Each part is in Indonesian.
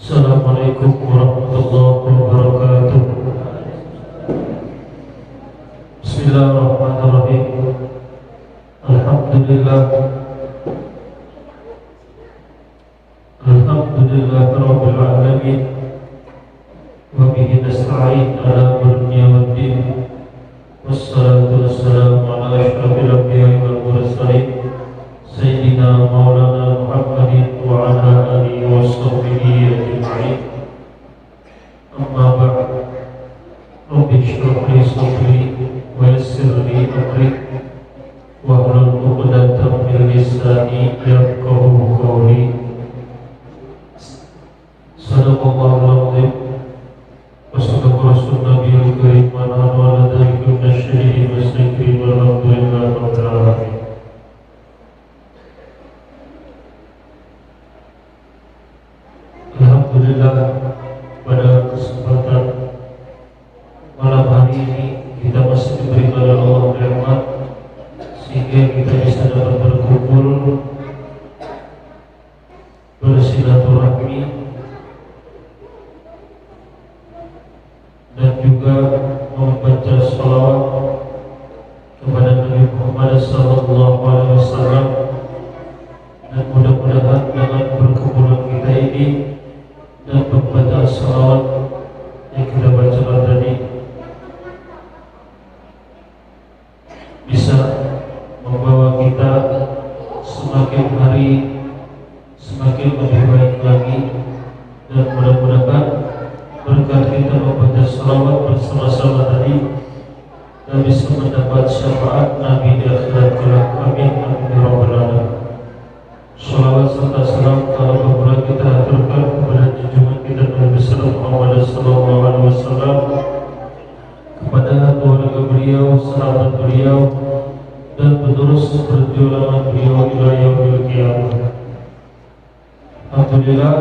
Assalamualaikum warahmatullahi wabarakatuh. Bismillahirrahmanirrahim. Alhamdulillah. Alhamdulillahirabbil alamin. Wa bihi nasta'in ala dunya waddin. Wassalatu wassalamu ala asyrafil anbiya'i wal mursalin Sayyidina Maulana Muhammadin wa ala alihi wa sahbihi ajma'in. Amma ba'd. Rabbi shrah li sadri wa yassir li amri wahlul 'uqdatam min lisani yafqahu qawli. Sadaqallahul 'azim wa sadaqa rasulun nabiyil karim wa nahnu ala dzalika minasyahidin wasyakrin walhamdulillahi rabbil alamin. Alhamdulillah, pada kesempatan malam hari ini kita masih diberikan oleh Allah rahmat sehingga kita bisa dapat berkumpul, bersilaturahmi, dan juga membaca salawat kepada Nabi Muhammad SAW. Dan mudah-mudahan dengan berkumpulan kita ini dan membaca salawat yang kita baca tadi bisa membawa kita semakin hari semakin lebih baik lagi, dan mudah-mudahan berkat kita membaca salawat bersama-sama tadi dan bisa mendapat syafaat Nabi di akhirat kelak. Amin amin ya rabbal alamin. Salawat serta salam telah kita aturkan kepada junjungan kita Nabi besar Muhammad sallallahu alaihi wasallam, kepada keluarga beliau, sahabat beliau, dan penerus perjuangan beliau hingga yaumil qiyamah. Alhamdulillah,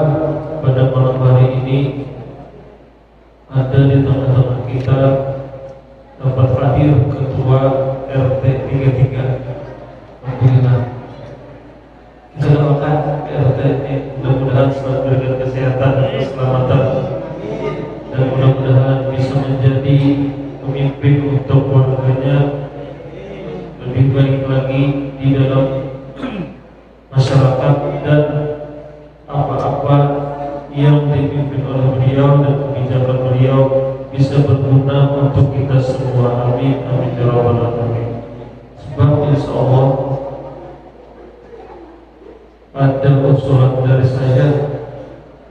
pada malam hari ini ada di tengah-tengah kita dapat hadir Ketua RT 33. Alhamdulillah. Kita doakan RT ini mudah-mudahan selalu diberikan kesehatan dan keselamatan, dan mudah-mudahan bisa menjadi pemimpin untuk keluarganya lebih baik lagi di dalam masyarakat, dan apa-apa yang dipimpin oleh beliau dan kebijakan beliau bisa berguna untuk kita semua. Amin amin ya rabbal alamin. Sebab insyaallah ada usulan dari saya,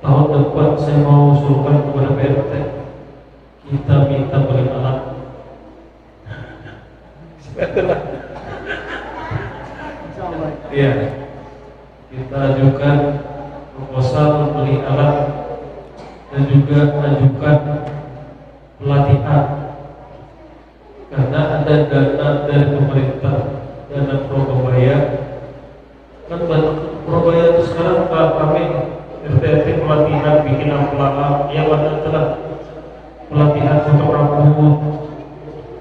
tahun depan saya mau usulkan kepada PRT kita minta beli alat. Iya, kita ajukan proposal beli alat dan juga ajukan pelatihan, karena ada dana dari pemerintah, dana Probabaya. Kan Probabaya itu sekarang kami RT pelatihan bikin ampela, yang ada adalah pelatihan foto rambut,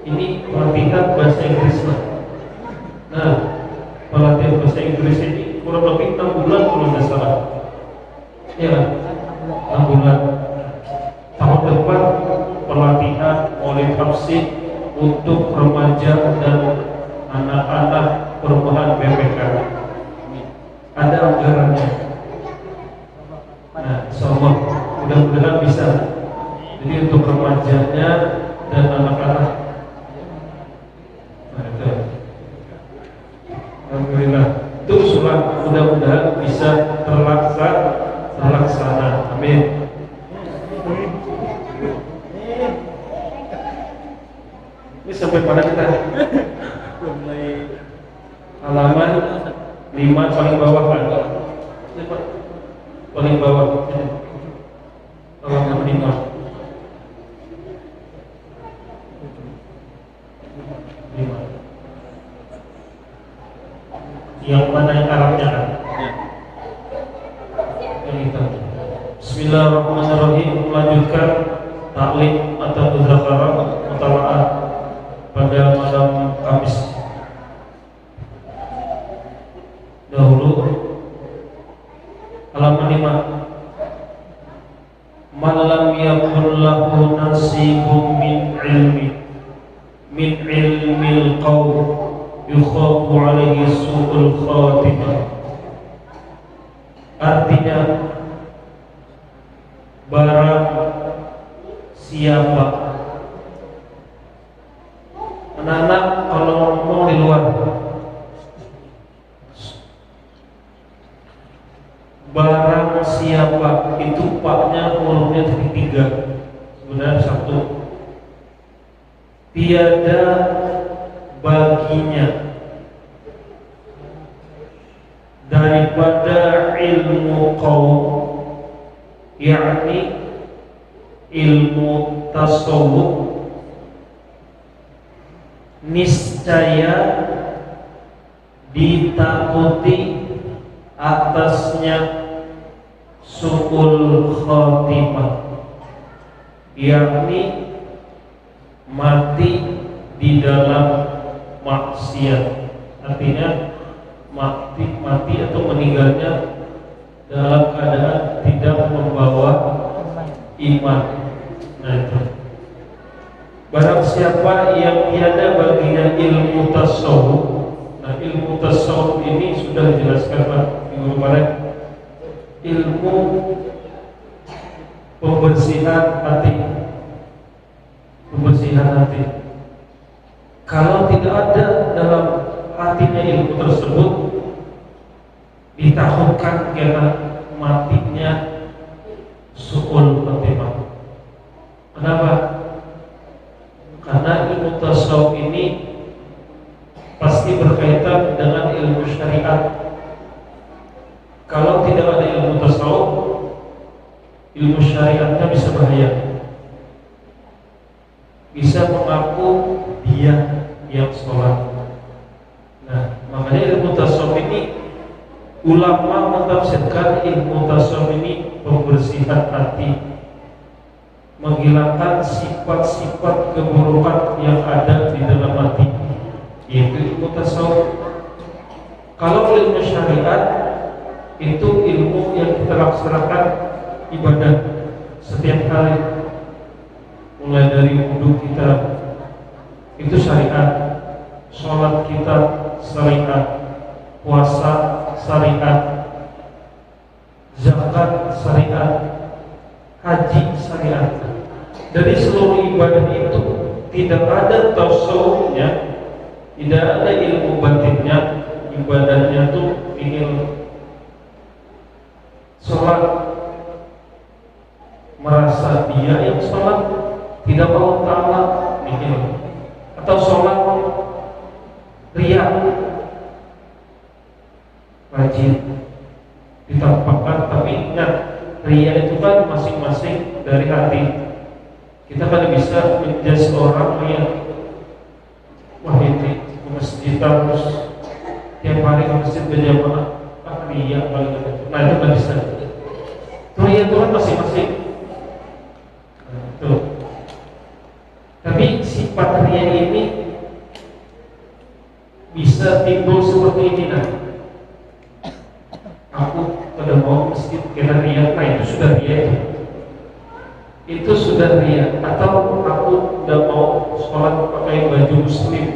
ini pelatihan bahasa Inggris lah. Nah, pelatihan bahasa Inggris ini kurang lebih 6 bulan kalau tidak salah. Ya, 6 bulan. Tahun depan pelatihan oleh tafsir untuk remaja dan anak-anak perubahan BPK. Ada anggarannya. Nah, insyaallah mudah-mudahan bisa. Jadi untuk remajanya dan anak-anak. Nah, itu. Alhamdulillah. Itu usulan, mudah-mudahan bisa terlaksana. Amin. Ini sampai pada kita halaman 5 paling bawah kan? Paling bawah halaman 5. Yang mana yang Arabnya kan? Yang itu. Bismillahirrahmanirrahim. Melanjutkan taklim atau muzakarah mutalaah pada malam Kamis. Dahulu halaman 5 nasibun min ilmil qaum yukhafu alaihi su'ul khatimah. Artinya barang siapa, anak-anak kalau ngomong di luar, barang siapa itu paknya hurufnya tiga, sebenarnya satu, tiada baginya daripada ilmu qaum, yakni ilmu tasawuf, niscaya ditakuti atasnya su'ul khatimah, yakni mati di dalam maksiat. Artinya mati atau meninggalnya dalam keadaan tidak membawa iman. Nah itu, barang siapa yang tiada baginya ilmu tasawuf. Nah, ilmu tasawuf ini sudah dijelaskan Pak minggu kemarin, ilmu pembersihan hati. Kalau tidak ada dalam hatinya ilmu tersebut, ditakutkan karena matinya su'ul khatimah. Kenapa? Karena ilmu tasawuf ini pasti berkaitan dengan ilmu syariat. Kalau tidak ada ilmu tasawuf, ilmu syariatnya bisa bahaya, bisa mengaku dia yang sholat. Nah, makanya ilmu tasawuf ini, ulama mentafsirkan ilmu tasawuf ini pembersihan hati, menghilangkan sifat-sifat keburukan yang ada di dalam hati, yaitu ilmu tasawuf. Kalau ilmu syariat itu ilmu yang kita laksanakan ibadah setiap hari, mulai dari wudhu kita itu syariat, sholat kita syariat, puasa syariat, zakat syariat, haji syariat. Dari seluruh ibadah itu tidak ada tasawufnya, tidak ada ilmu batinnya. Ibadahnya tuh ingin sholat merasa dia yang sholat, tidak mau taala ingin, atau sholat riya, rajin ditampakkan. Tapi ingat, riya itu kan masing-masing dari hati. Kita kan bisa menjudge orang yang wah ini ke masjid terus, tiap hari ke masjid berjamaah, riya paling ada. Nah itu kan bisa. Riya itu kan masing-masing. Tuh. Tapi sifat riya ini bisa timbul seperti ini. Nah, aku pada mau masjid kena riya, nah itu sudah riya itu sudah riya. Atau aku udah mau sholat pakai baju muslim,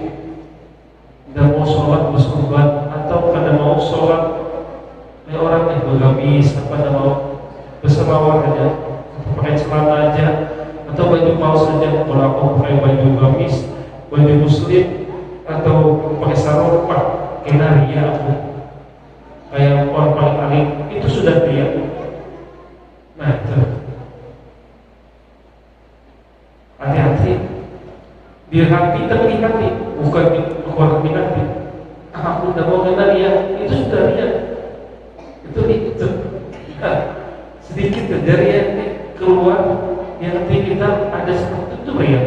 udah mau sholat bersurban, atau kada mau sholat kayak orang yang bergamis, apa kada mau berselawar aja, pakai celana aja, atau baju kaos saja. Kalau aku pakai baju gamis, baju muslim, atau pakai sarung, pak kena riya aku kayak orang paling alim, itu sudah riya. Nah itu hati-hati, di hati terlihat, bukan di luar hati. Aku udah mau kena riya, itu sudah riya. Itu nah, sedikit dari yang keluar di hati kita ada seperti itu riya.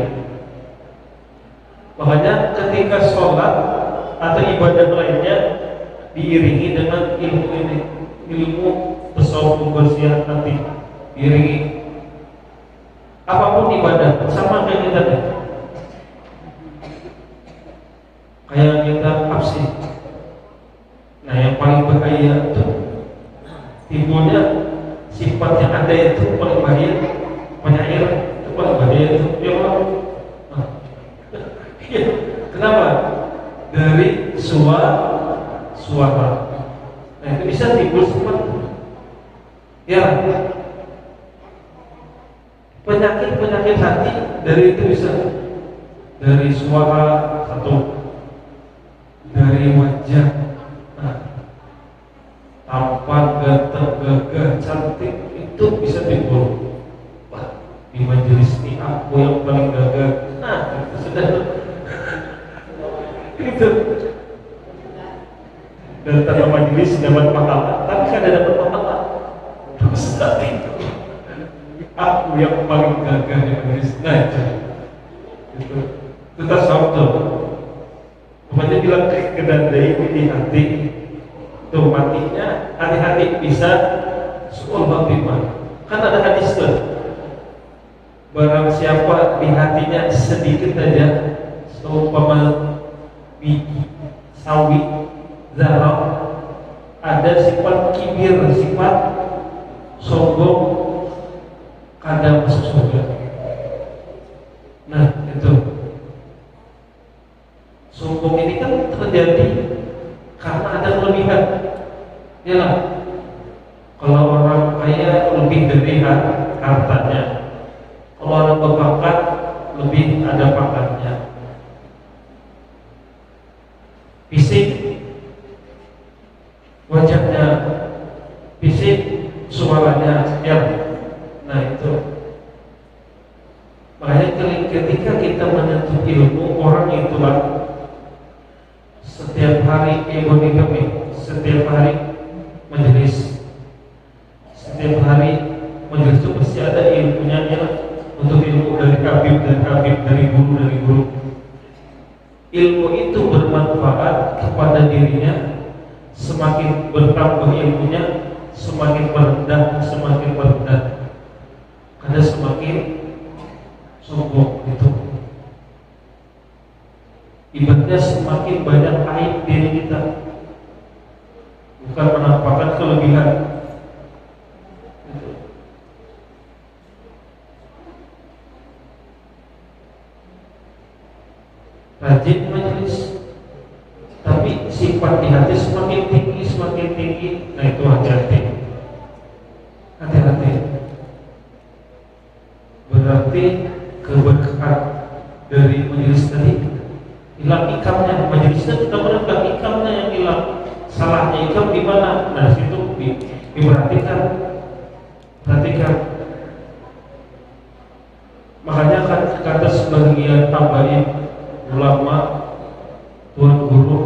Makanya ketika sholat atau ibadah lainnya diiringi dengan ilmu ini, ilmu tasawuf pembersihan hati, diiringi. Apapun ibadah sama kayak kita deh, kayak kita absin. Nah yang paling bahaya itu timbulnya sifat yang ada itu paling bahaya, penyair. Pak badai itu ya Pak. Nah, iya. Kenapa? Dari suara. Nah itu bisa timbul seperti ya penyakit hati dari itu bisa dari suara satu, dari wajah, nah, tampan, ganteng, gagah, cantik itu bisa timbul. Wah, di majelis ini aku yang paling gagah. Nah, itu sudah itu. Datang ke majelis dapat pahala, tapi kada dapat pahala. Dosa itu. Aku yang paling gagah di majelis ngajar. Itu tasawuf. Makanya bilang kedandai di hati. Tuh matinya hati-hati bisa suul khatimah. Kan ada hadis tuh. Barang siapa di hatinya sedikit saja seumpama biji sawi zarah, ada sifat kibir, sifat sombong, kada masuk surga. Nah itu sombong ini kan terjadi karena ada kelebihan. Ya lah, kalau orang kaya lebih dari hartanya, kalau orang berpangkat lebih ada pangkatnya. Fisik, wajahnya, fisik, suaranya, ya. Nah itu. Makanya ketika kita menuntut ilmu, orang itulah setiap hari setiap hari majelis, setiap hari majelis itu pasti ada ilmunya ya. Untuk ilmu dari habib, dari guru. Ilmu itu bermanfaat kepada dirinya, semakin bertambah ilmunya, semakin merendah, karena semakin sombong itu. Ibaratnya semakin banyak aib diri kita, bukan menampakkan kelebihan. Rajin majelis, tapi sifat di hati semakin tinggi. Nah itu hati-hati. Berarti keberkahan dari majelis tadi hilang ikamnya. Majelisnya kita menambah ikamnya yang hilang. Salahnya ikam di mana? Nah situ diperhatikan. Makanya kan kata sebagian tabain ulama, tuan guru,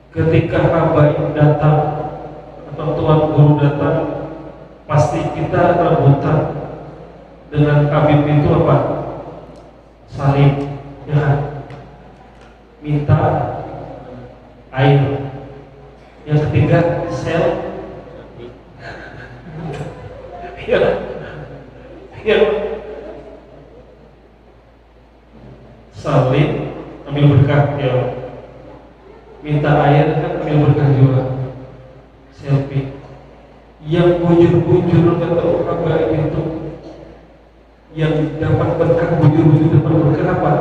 ketika habaib datang atau tuan guru datang, pasti kita rebutan dengan habib itu apa? Salim, ya kan? Minta air. Yang ketiga sel, ya. Salim, ambil berkah, ya. Minta air kan ambil berkah juga. Selfie. Yang bujur-bujur kata orang baik itu, yang dapat berkah bujur-bujur dapat berkah apa?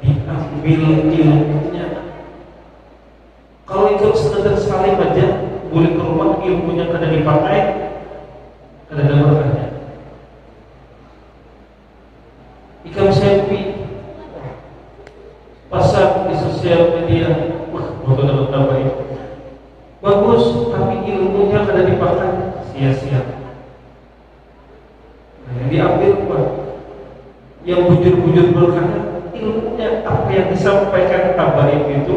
Diambil ilmunya. Kalau itu sekedar salim aja, boleh ke rumah ilmunya kada dipakai, kada ada berkahnya. Ikam selfie pasang di sosial media, foto dapat tambahin bagus, tapi ilmunya kada dipakai, sia-sia. Nah, yang diambil apa? Yang bujur-bujur berkahnya ilmunya, apa yang disampaikan tambahin itu,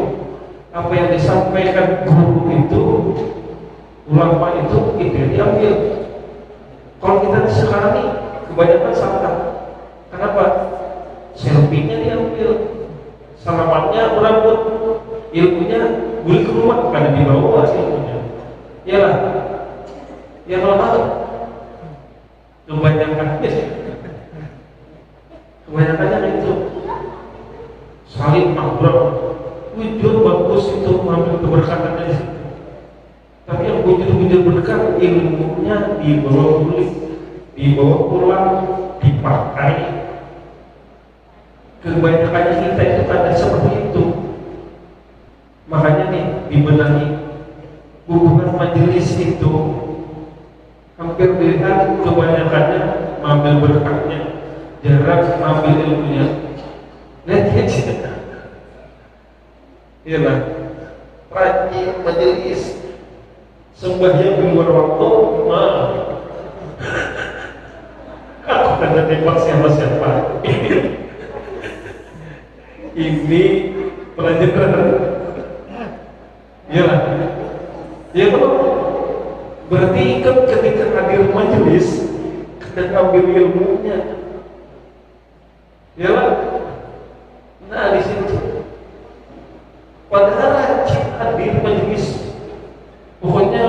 apa yang disampaikan guru itu, ulama itu yang diambil. Kalau kita sekarang nih kebanyakan salah. Kenapa? Selfie-nya diambil, salamannya berambut, ilmunya boleh ke rumah, karena dibawa ilmunya. Yalah, yang mahal kebanyakannya itu saling mabrur, wujud bagus itu mengambil keberkahan dari situ. Tapi yang bujur-bujur berkah ilmunya dibawa boleh, dibawa pulang, dipakai. Kebanyakannya kita itu ada seperti itu. Makanya nih dibenahi hubungan majelis itu hampir dilihat kebanyakannya mengambil berkahnya, jarang mengambil ilmunya. Lihat aja, iyalah rajin majelis, sembahyang di luar waktu, aku kata tembak siapa-siapa. Ini pelajaran, iyalah, ya kalau berarti kan ketika hadir majelis kita ambil ilmunya, iyalah. Nah di situ padahal rajin hadir majelis, pokoknya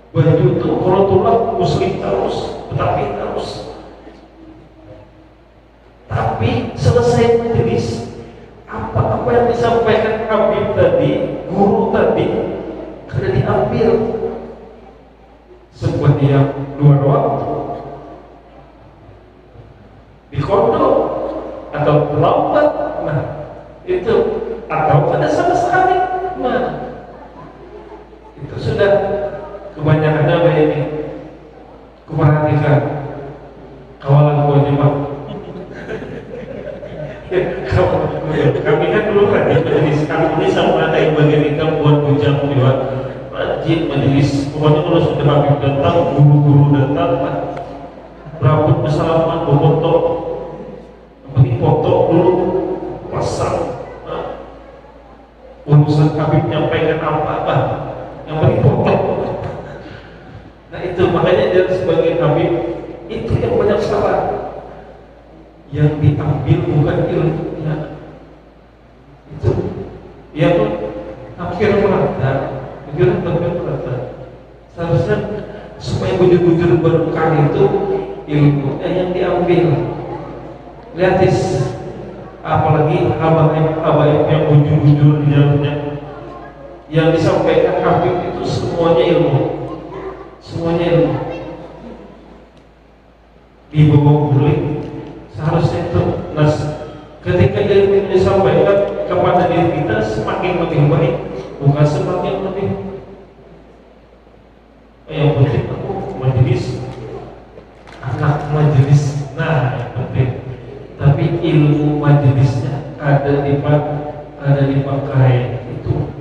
baju itu kalau tulang muslim terus, tetapi terus. Tapi selesai majelis, apa yang disampaikan Habib tadi, guru tadi, karena diambil seperti yang luar waktu, di kodok atau terlambat, nah itu, atau pada sama sekali, nah itu sudah kebanyakannya begini. Kuperhatikan kawalan kewajiban. Kami kan dulu rajin majelis, kami ini sama ada yang bagian kita buat bujang juga rajin majelis. Pokoknya kalau sudah Habib datang, guru-guru datang, rambut bersalaman, foto, bagi foto dulu, pasang. Urusan Habib nyampaikan apa yang bagi foto. Nah itu makanya dia sebagai Habib itu yang banyak salah. Yang diambil bukan ilmunya, itu yang hampir merata, seharusnya supaya bujur-bujur berkah itu ilmunya yang diambil. Lihatis, apalagi habaib yang bujur-bujur di dalamnya, yang disampaikan Habib itu semuanya ilmu, semuanya ilmu. Di bawah bulik seharusnya itu, nah ketika ilmu disampaikan kepada diri kita semakin lebih baik, bukan semakin lebih. Yang penting aku majelis, anak majelis, nah yang penting. Tapi ilmu majelisnya ada dipakai itu.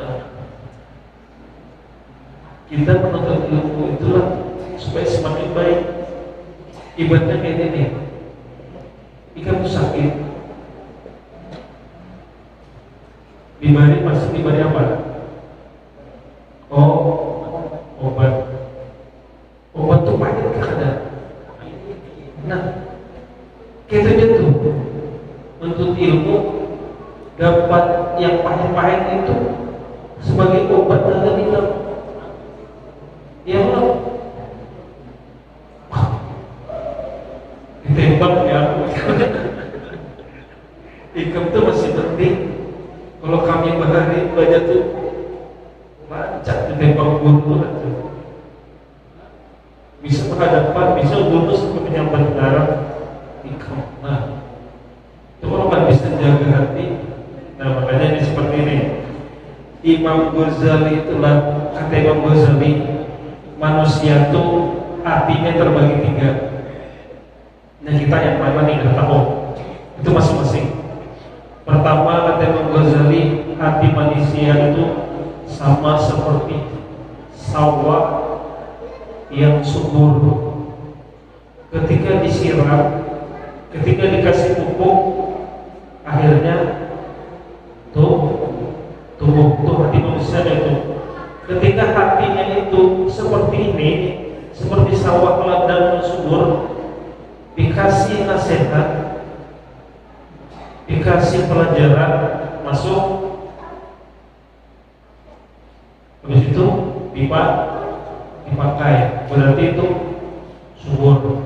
Nah, kita menuntut ilmu itulah supaya semakin baik. Ibaratnya kayak ini, ikan sakit, diberi apa? Oh, obat tuh pahit kadang. Nah, kita tuh menuntut ilmu, dapat yang pahit-pahit itu sebagai obat dalam hidup. Ya Allah, ditembak ya. Ikam tuh masih penting. Kalau kami bahari baca tuh lancar ditembak guru tuh. Bisa berhadapan, bisa guru seperti yang berdarah. Ikam, nah itu kalau kan bisa jaga hati. Nah makanya ini seperti ini. Imam Ghazali itulah, kata Imam Ghazali, manusia tuh hatinya terbagi 3. Nah kita yang mana nih nggak tahu, itu masing-masing. Pertama kata Imam Ghazali, hati manusia itu sama seperti sawah yang subur. Ketika disiram, ketika dikasih pupuk, akhirnya tumbuh hati manusia itu. Ketika hatinya itu seperti ini, seperti sawah ladang subur, dikasih nasihat, dikasih pelajaran, masuk, habis itu dipakai, berarti itu subur.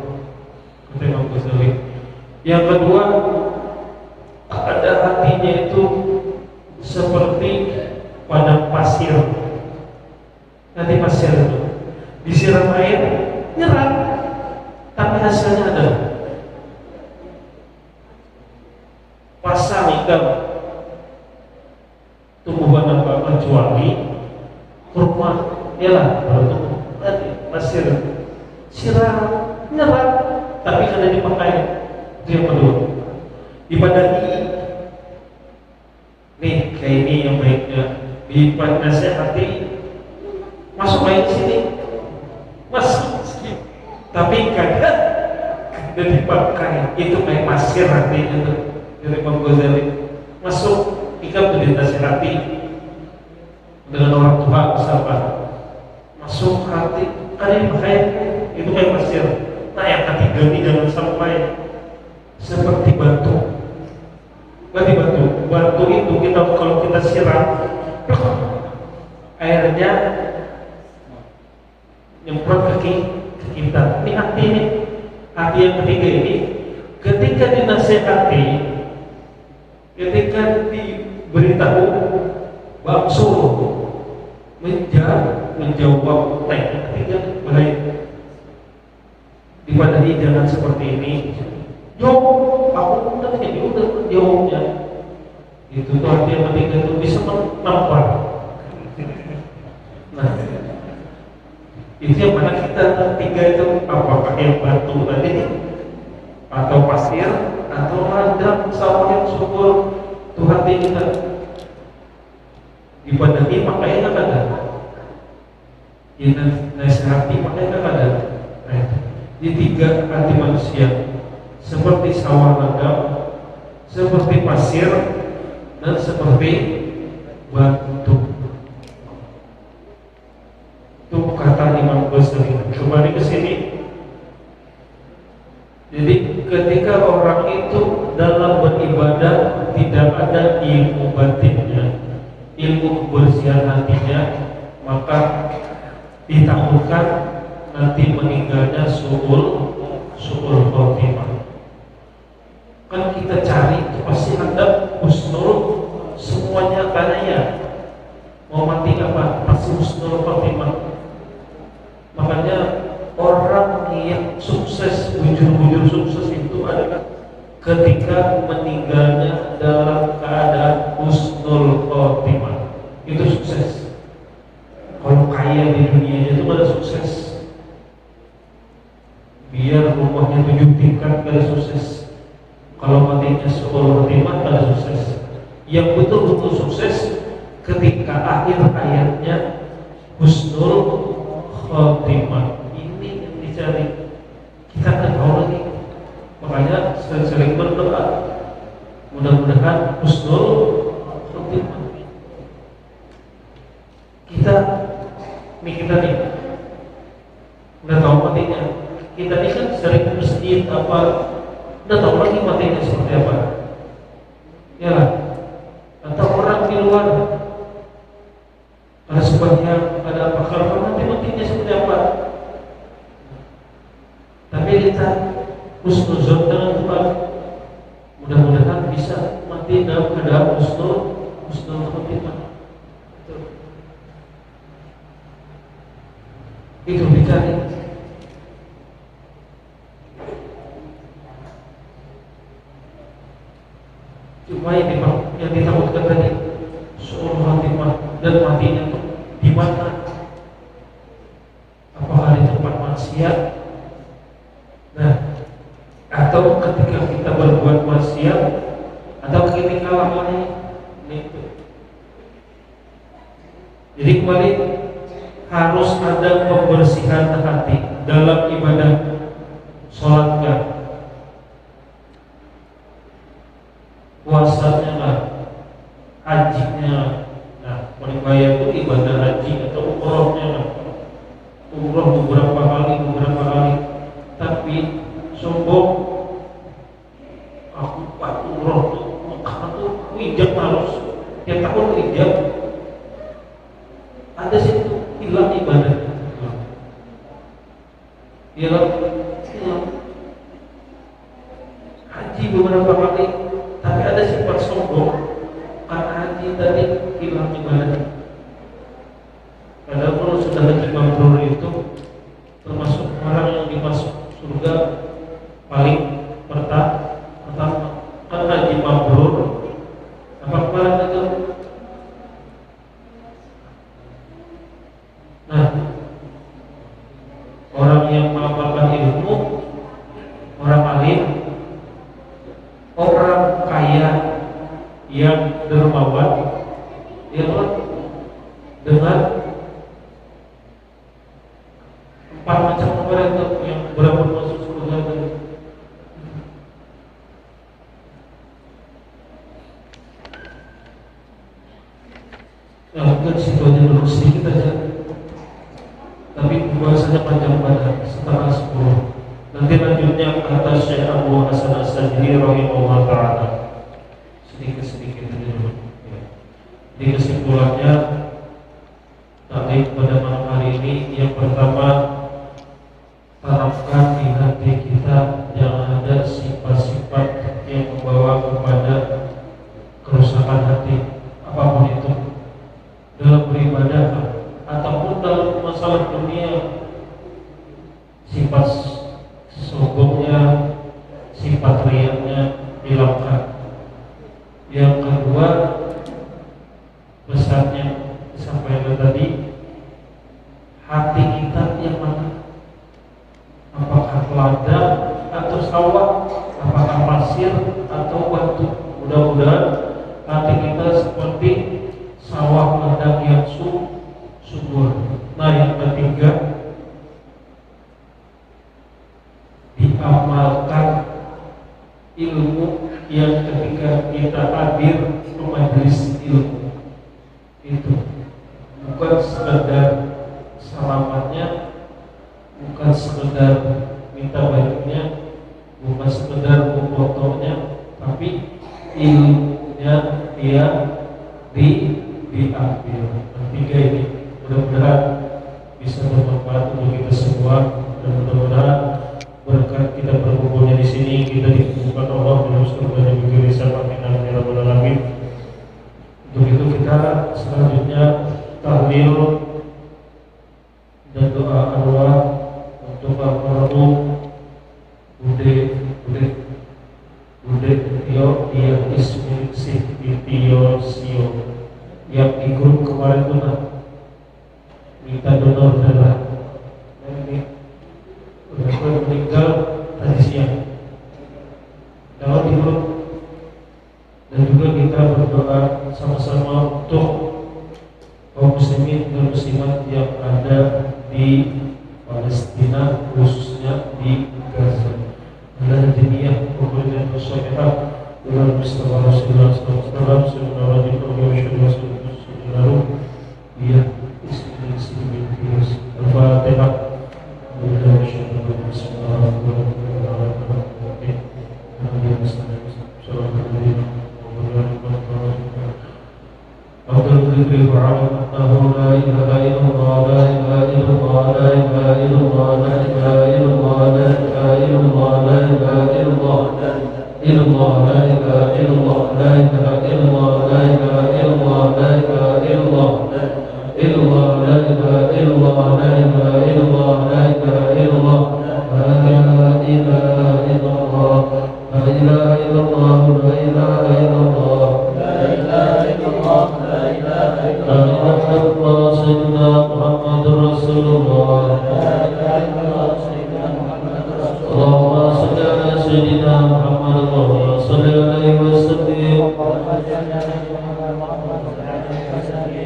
Tengok Ghazali. Yang kedua, ada hatinya itu seperti padang pasir. Nanti pasir itu disiram air, kecuali kurma, ialah baru tadi pasir siram nyerap, tapi kada dipakai. Itu yang kedua. Dipadahi nih kayak ini yang baiknya dinasehati, masuk main sini, masuk sini, tapi kadang dipakai itu kayak pasir hati itu dari Imam Ghazali. Masuk jika dinasehati dengan orang tua misalkan, masuk hati ada dipakai itu kayak pasir. Nah yang ketiga ini jangan sampai seperti batu. Batu itu kita kalau kita siram airnya nyemprot ke kita. Ini hati ini. Hati yang ketiga ini ketika dinasehati, ketika diberitahu bakso menjawab yang ketiga baik. Dipadahi jangan seperti ini. Jawab, aku udah jadi udah jawabnya. Itu tuh hati yang ketiga itu bisa menampar. Nah, itu yang mana kita tiga itu apakah yang batu tadi atau pasir atau ada sawah yang subur itu hati kita. Dipadahi makanya ada. Dinasihati makanya ada. Nah, di tiga hati manusia seperti sawah lagam, seperti pasir, dan seperti batu. Itu kata Imam Ghazali. Kembali ke sini. Jadi ketika orang itu dalam beribadah tidak ada ilmu batinnya, ilmu kebersihan hatinya, maka ditakutkan nanti meninggalnya su'ul khotimah. Kan kita cari itu pasti ada husnul semuanya kadanya. Mau mati apa? Pasti husnul khotimah. Makanya orang yang sukses, bujur-bujur sukses itu adalah ketika meninggalnya dalam keadaan husnul khotimah. Itu sukses. Kalau kaya di dunia itu pada sukses. Biar rumahnya 7 tingkat pada sukses. Kalau matinya su'ul khotimah pada sukses. Yang betul-betul sukses ketika akhir hayatnya husnul khotimah. Ini yang dicari. Kita akan tahu lagi. Makanya sering berdoa, mudah-mudahan husnul khotimah. Kita nih udah tahu matinya. Kita ini kan sering ke masjid apa, udah tahu lagi matinya seperti apa. Ya lah. Atau orang di luar ada sebagian, ada apa, kalau nanti matinya seperti apa. Tapi kita husnuzon dengan Tuhan, mudah-mudahan bisa mati dalam keadaan husnul khotimah. Itu dicari. Cuma yang ditakutkan tadi su'ul khotimah dan matinya itu di mana? Apakah di tempat maksiat? Nah, atau ketika kita berbuat maksiat, atau ketika lamanya itu. Jadi kembali harus ada pembersihan hati dalam ibadah sholatnya, puasanya lah, hajinya. Nah, bayar itu ibadah haji atau umrohnya lah. Umroh beberapa kali, tapi sombong. Aku pak umroh tuh, karena tuh ijab harus tiap tahun ijab. Ada situ hilang ibadah. Hilang. Haji beberapa kali, tapi ada sifat sombong. Karena haji tadi hilang ibadah. Padahal kalau sudah haji mabrur itu termasuk orang yang dimasuk surga paling pertama. Kan haji mabrur apa kemarin itu ialah dengan 4 macam nomor itu yang berapa masuk surga tadi. Nah, ke situ aja dulu sedikit aja. Tapi pembahasannya panjang banget, setengah 10. Nanti lanjutnya kata Syekh Abu Hasan As-Sajdi rahimahullah ta'ala. Sedikit-sedikit aja dulu. Ya. Jadi kesimpulannya taklim pada malam hari ini yang pertama, tanamkan di hati kita jangan ada sifat-sifat yang membawa kepada kerusakan hati apapun itu, dalam beribadah ataupun dalam masalah dunia. Sifat sombongnya, sifat riaknya hilangkan. Yang kedua, besarnya disampaikan tadi, hati kita yang mana? Apakah ladang atau sawah? Apakah pasir atau batu? Mudah-mudahan hati kita seperti sawah ladang yang subur. Nah, yang ketiga, diamalkan ilmu yang ketika kita hadir ke majelis ilmu itu bukan sekedar salamannya, bukan sekedar minta baiknya, bukan sekedar fotonya, tapi ilmunya dia diambil. Ketiga ini mudah-mudahan bisa bermanfaat untuk kita semua, dan mudah-mudahan berkat kita berkumpulnya di sini kita dikumpulkan Allah dalam surga yang beririsan. Amin amin ya rabbal alamin. Untuk itu kita selanjutnya tahlil dan doa untuk almarhum Bude Tio Ismi Tio Sio yang di grup kemarin itu minta donor darah. Meninggal tadi siang kalau di grup. Dan juga kita berdoa sama-sama untuk kaum muslimin dan muslimat yang ada di Palestina, khususnya di Gaza. Dan dunia kemudian bersyukur dengan Mustafa Rasulullah SAW dia istri virus Al-Fatihah.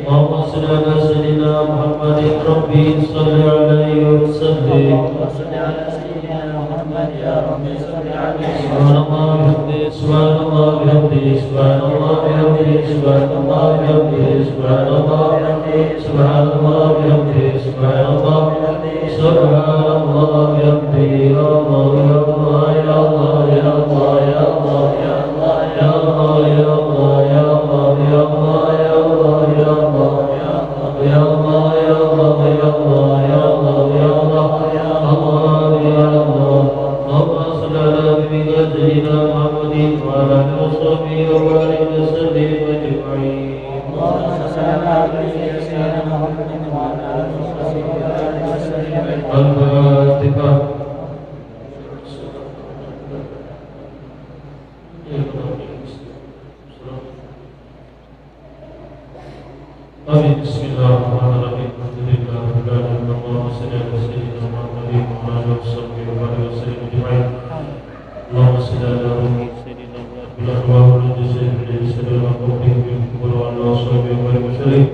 Allahumma salli ala sayyidina Muhammad وصحبه وسلم.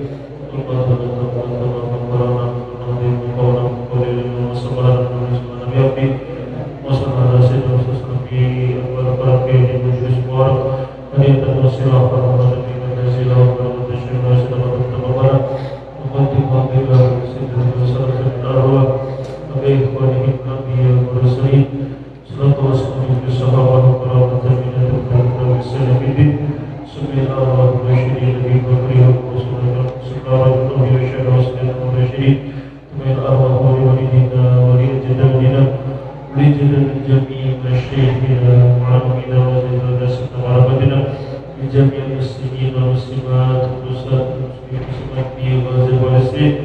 جميع المسلمين والمسلمات والمسلمات والمسلمات في غزة وفلسطين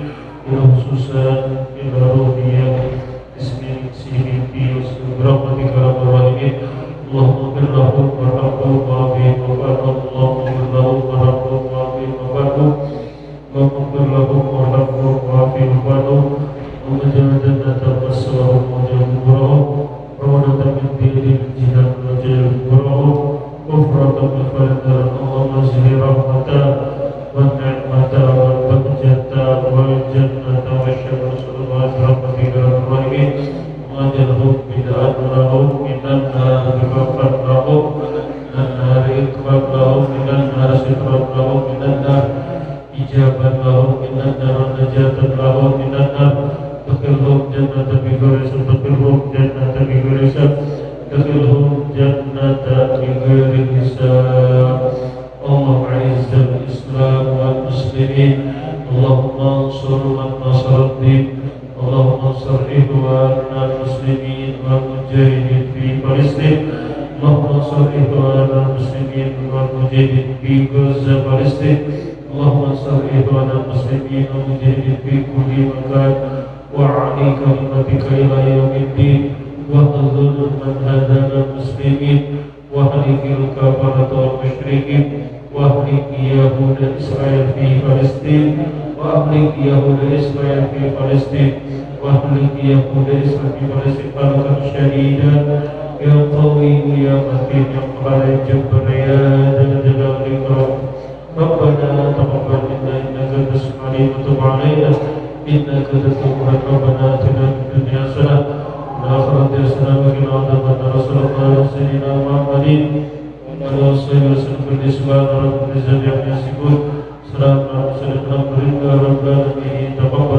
وخصوصا إلى روحية اسمه سيدي برحمتك يا رب العالمين. اللهم اغفر لهم وارحمهم وعافهم وعافهم. اللهم اغفر لهم وارحمهم وعافهم وعافهم. اللهم اغفر لهم وارحمهم وعافهم وعافهم. اللهم اجعل جنة مسواهم واجعل قبورهم روضة من رياض الجنان واجعل قبورهم غفرة مغفرة. اللهم زد رحمة والنعمة والبهجة والجنة والشمس برحمتك يا رب العالمين. واجعلهم بدعاء لهم من النار بغفر لهم من النار إكرام لهم من النار سترا لهم من النار إجابة لهم من النار نجاة لهم من النار. دخلهم جنة بغير حساب دخلهم جنة بغير حساب دخلهم جنة بغير حساب. اللهم أعز الإسلام والمسلمين. اللهم انصر من نصر الدين. اللهم انصر إخواننا المسلمين والمجاهدين في فلسطين. اللهم انصر إخواننا المسلمين والمجاهدين في غزة فلسطين. اللهم انصر إخواننا المسلمين والمجاهدين في كل مكان وأعلي كلمتك إلى يوم الدين. واخذل من هدانا المسلمين واهلك الكفرة والمشركين واهلك يهود إسرائيل في فلسطين واهلك يهود إسرائيل في فلسطين واهلك يهود إسرائيل في فلسطين هلاكا شديدا يا قوي يا متين يا قهار يا جبار يا ذا الجلال والإكرام. ربنا تقبل منا إنك أنت السميع العليم وتب علينا إنك أنت التواب. ربنا آتنا في الدنيا حسنة والآخرة حسنة وقنا عذاب النار. صلى الله على سيدنا محمد وعلى آله وسلم. سبحان ربك رب العزة عما يصفون. سلام على المرسلين والحمد لله رب العالمين. تقبل